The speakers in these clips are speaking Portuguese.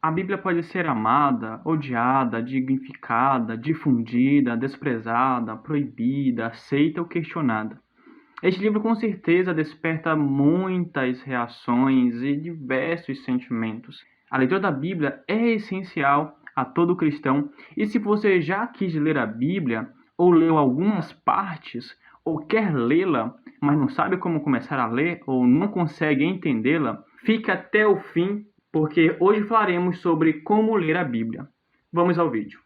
A Bíblia pode ser amada, odiada, dignificada, difundida, desprezada, proibida, aceita ou questionada. Este livro com certeza desperta muitas reações e diversos sentimentos. A leitura da Bíblia é essencial a todo cristão, e se você já quis ler a Bíblia, ou leu algumas partes, ou quer lê-la, mas não sabe como começar a ler, ou não consegue entendê-la, fique até o fim, porque hoje falaremos sobre como ler a Bíblia. Vamos ao vídeo.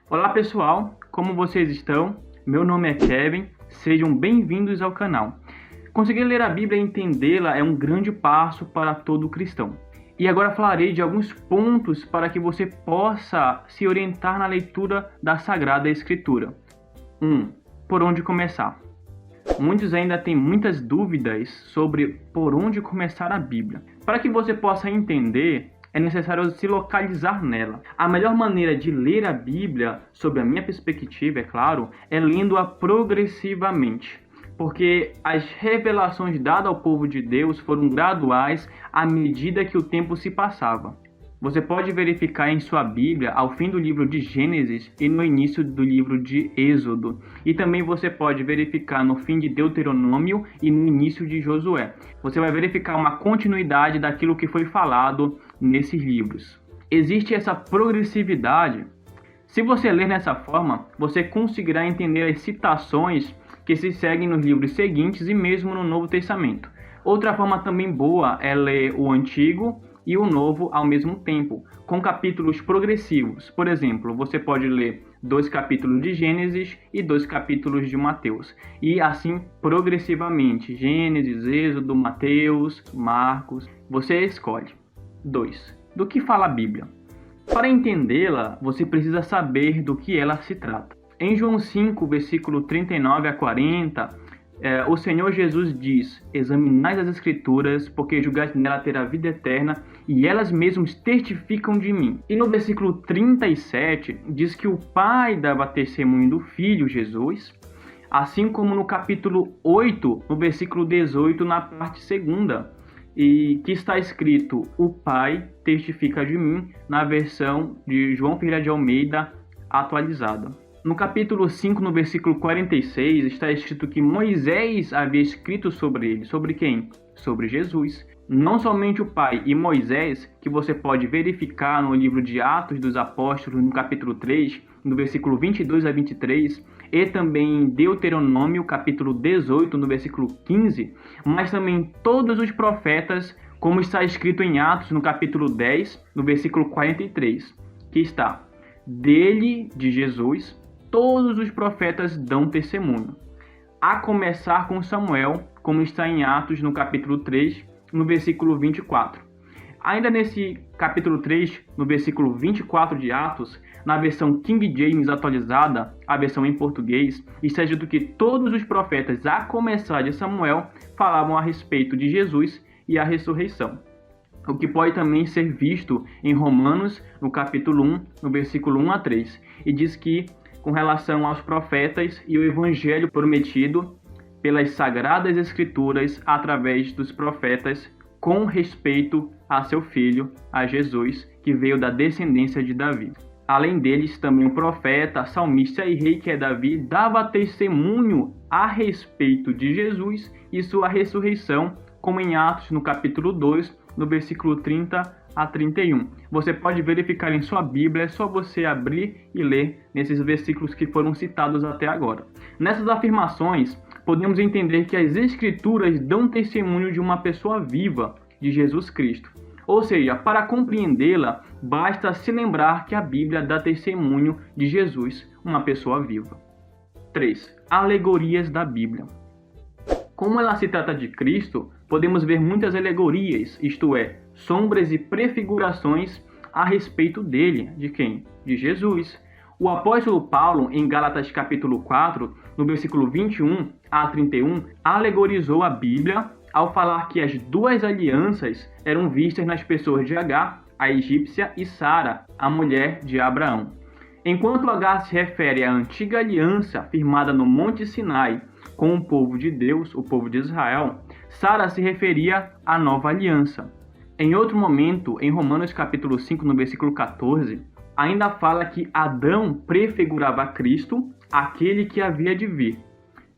Olá pessoal, como vocês estão? Meu nome é Kevin, sejam bem-vindos ao canal. Conseguir ler a Bíblia e entendê-la é um grande passo para todo cristão. E agora falarei de alguns pontos para que você possa se orientar na leitura da Sagrada Escritura. 1. Por onde começar? Muitos ainda têm muitas dúvidas sobre por onde começar a Bíblia. Para que você possa entender, é necessário se localizar nela. A melhor maneira de ler a Bíblia, sob a minha perspectiva, é claro, é lendo-a progressivamente. Porque as revelações dadas ao povo de Deus foram graduais à medida que o tempo se passava. Você pode verificar em sua Bíblia ao fim do livro de Gênesis e no início do livro de Êxodo. E também você pode verificar no fim de Deuteronômio e no início de Josué. Você vai verificar uma continuidade daquilo que foi falado nesses livros. Existe essa progressividade. Se você ler nessa forma, você conseguirá entender as citações que se seguem nos livros seguintes e mesmo no Novo Testamento. Outra forma também boa é ler o Antigo e o Novo ao mesmo tempo, com capítulos progressivos. Por exemplo, você pode ler 2 capítulos de Gênesis e 2 capítulos de Mateus. E assim progressivamente, Gênesis, Êxodo, Mateus, Marcos, você escolhe. 2. Do que fala a Bíblia? Para entendê-la, você precisa saber do que ela se trata. Em João 5, versículo 39 a 40, o Senhor Jesus diz: examinai as Escrituras, porque julgais nela ter a vida eterna, e elas mesmas testificam de mim. E no versículo 37, diz que o Pai dava testemunho do Filho Jesus, assim como no capítulo 8, no versículo 18, na parte 2ª, e que está escrito: o Pai testifica de mim, na versão de João Ferreira de Almeida atualizada. No capítulo 5, no versículo 46, está escrito que Moisés havia escrito sobre ele. Sobre quem? Sobre Jesus. Não somente o Pai e Moisés, que você pode verificar no livro de Atos dos Apóstolos, no capítulo 3, no versículo 22 a 23, e também em Deuteronômio, capítulo 18, no versículo 15, mas também todos os profetas, como está escrito em Atos, no capítulo 10, no versículo 43, que está: dele, de Jesus, todos os profetas dão testemunho, a começar com Samuel, como está em Atos, no capítulo 3, no versículo 24. Ainda nesse capítulo 3, no versículo 24 de Atos, na versão King James atualizada, a versão em português, está dito que todos os profetas, a começar de Samuel, falavam a respeito de Jesus e a ressurreição. O que pode também ser visto em Romanos, no capítulo 1, no versículo 1 a 3, e diz que, com relação aos profetas e o evangelho prometido pelas Sagradas Escrituras através dos profetas, com respeito a seu filho, a Jesus, que veio da descendência de Davi. Além deles, também o profeta, salmista e rei, que é Davi, dava testemunho a respeito de Jesus e sua ressurreição, como em Atos, no capítulo 2, no versículo 30 a 31. Você pode verificar em sua Bíblia, é só você abrir e ler nesses versículos que foram citados até agora. Nessas afirmações, podemos entender que as Escrituras dão testemunho de uma pessoa viva, de Jesus Cristo. Ou seja, para compreendê-la, basta se lembrar que a Bíblia dá testemunho de Jesus, uma pessoa viva. 3. Alegorias da Bíblia. Como ela se trata de Cristo, podemos ver muitas alegorias, isto é, sombras e prefigurações a respeito dele. De quem? De Jesus. O apóstolo Paulo, em Gálatas capítulo 4, no versículo 21 a 31, alegorizou a Bíblia ao falar que as duas alianças eram vistas nas pessoas de Agar, a egípcia, e Sara, a mulher de Abraão. Enquanto H se refere à antiga aliança firmada no Monte Sinai com o povo de Deus, o povo de Israel, Sara se referia à nova aliança. Em outro momento, em Romanos capítulo 5, no versículo 14, ainda fala que Adão prefigurava Cristo, aquele que havia de vir.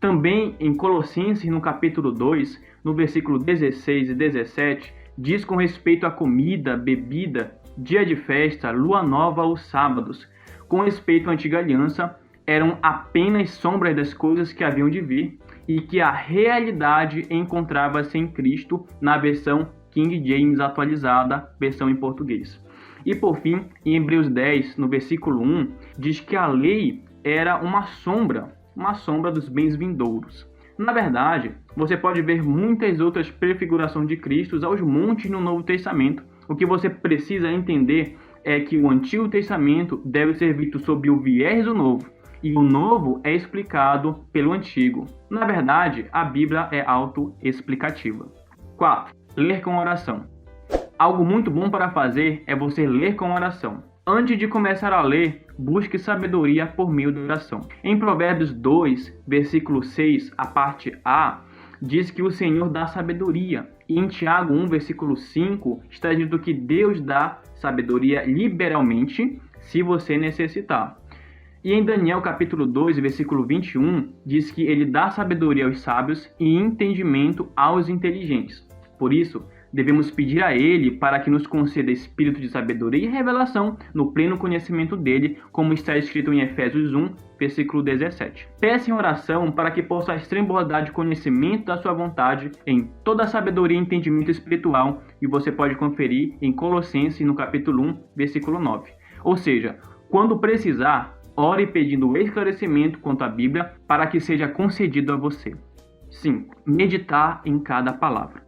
Também em Colossenses, no capítulo 2, no versículo 16 e 17, diz com respeito à comida, bebida, dia de festa, lua nova ou sábados, com respeito à antiga aliança, eram apenas sombras das coisas que haviam de vir e que a realidade encontrava-se em Cristo na versão King James atualizada, versão em português. E por fim, em Hebreus 10, no versículo 1, diz que a lei era uma sombra dos bens vindouros. Na verdade, você pode ver muitas outras prefigurações de Cristo aos montes no Novo Testamento. O que você precisa entender é que o Antigo Testamento deve ser visto sob o viés do Novo, e o Novo é explicado pelo Antigo. Na verdade, a Bíblia é autoexplicativa. 4. Ler com oração. Algo muito bom para fazer é você ler com oração. Antes de começar a ler, busque sabedoria por meio da oração. Em Provérbios 2, versículo 6, a parte A, diz que o Senhor dá sabedoria. E em Tiago 1, versículo 5, está dito que Deus dá sabedoria liberalmente, se você necessitar. E em Daniel capítulo 2, versículo 21, diz que ele dá sabedoria aos sábios e entendimento aos inteligentes. Por isso, devemos pedir a Ele para que nos conceda espírito de sabedoria e revelação no pleno conhecimento dele, como está escrito em Efésios 1, versículo 17. Peça em oração para que possa transbordar de conhecimento da sua vontade em toda a sabedoria e entendimento espiritual, e você pode conferir em Colossenses, no capítulo 1, versículo 9. Ou seja, quando precisar, ore pedindo esclarecimento quanto à Bíblia para que seja concedido a você. 5. Meditar em cada palavra.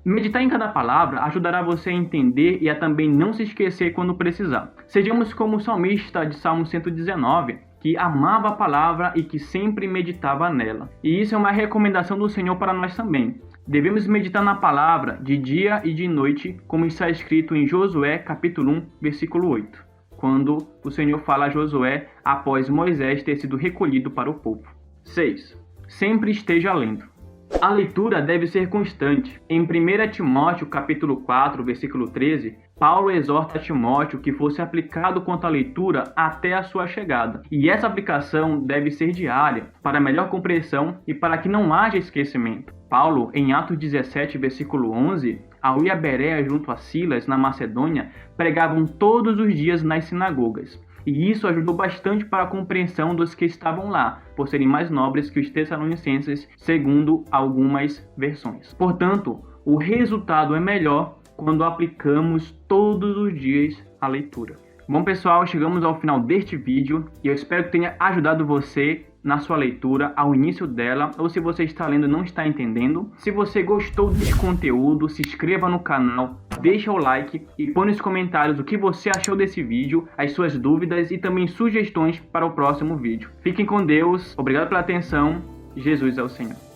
Meditar em cada palavra ajudará você a entender e a também não se esquecer quando precisar. Sejamos como o salmista de Salmo 119, que amava a palavra e que sempre meditava nela. E isso é uma recomendação do Senhor para nós também. Devemos meditar na palavra de dia e de noite, como está escrito em Josué capítulo 1, versículo 8, quando o Senhor fala a Josué após Moisés ter sido recolhido para o povo. 6. Sempre esteja lendo. A leitura deve ser constante. Em 1 Timóteo capítulo 4, versículo 13, Paulo exorta a Timóteo que fosse aplicado quanto à leitura até a sua chegada. E essa aplicação deve ser diária, para melhor compreensão e para que não haja esquecimento. Paulo, em Atos 17, versículo 11, ao ir a Bereia junto a Silas, na Macedônia, pregavam todos os dias nas sinagogas. E isso ajudou bastante para a compreensão dos que estavam lá, por serem mais nobres que os tessalonicenses, segundo algumas versões. Portanto, o resultado é melhor quando aplicamos todos os dias a leitura. Bom pessoal, chegamos ao final deste vídeo e eu espero que tenha ajudado você na sua leitura, ao início dela, ou se você está lendo e não está entendendo. Se você gostou desse conteúdo, se inscreva no canal, deixa o like e põe nos comentários o que você achou desse vídeo, as suas dúvidas e também sugestões para o próximo vídeo. Fiquem com Deus, obrigado pela atenção, Jesus é o Senhor.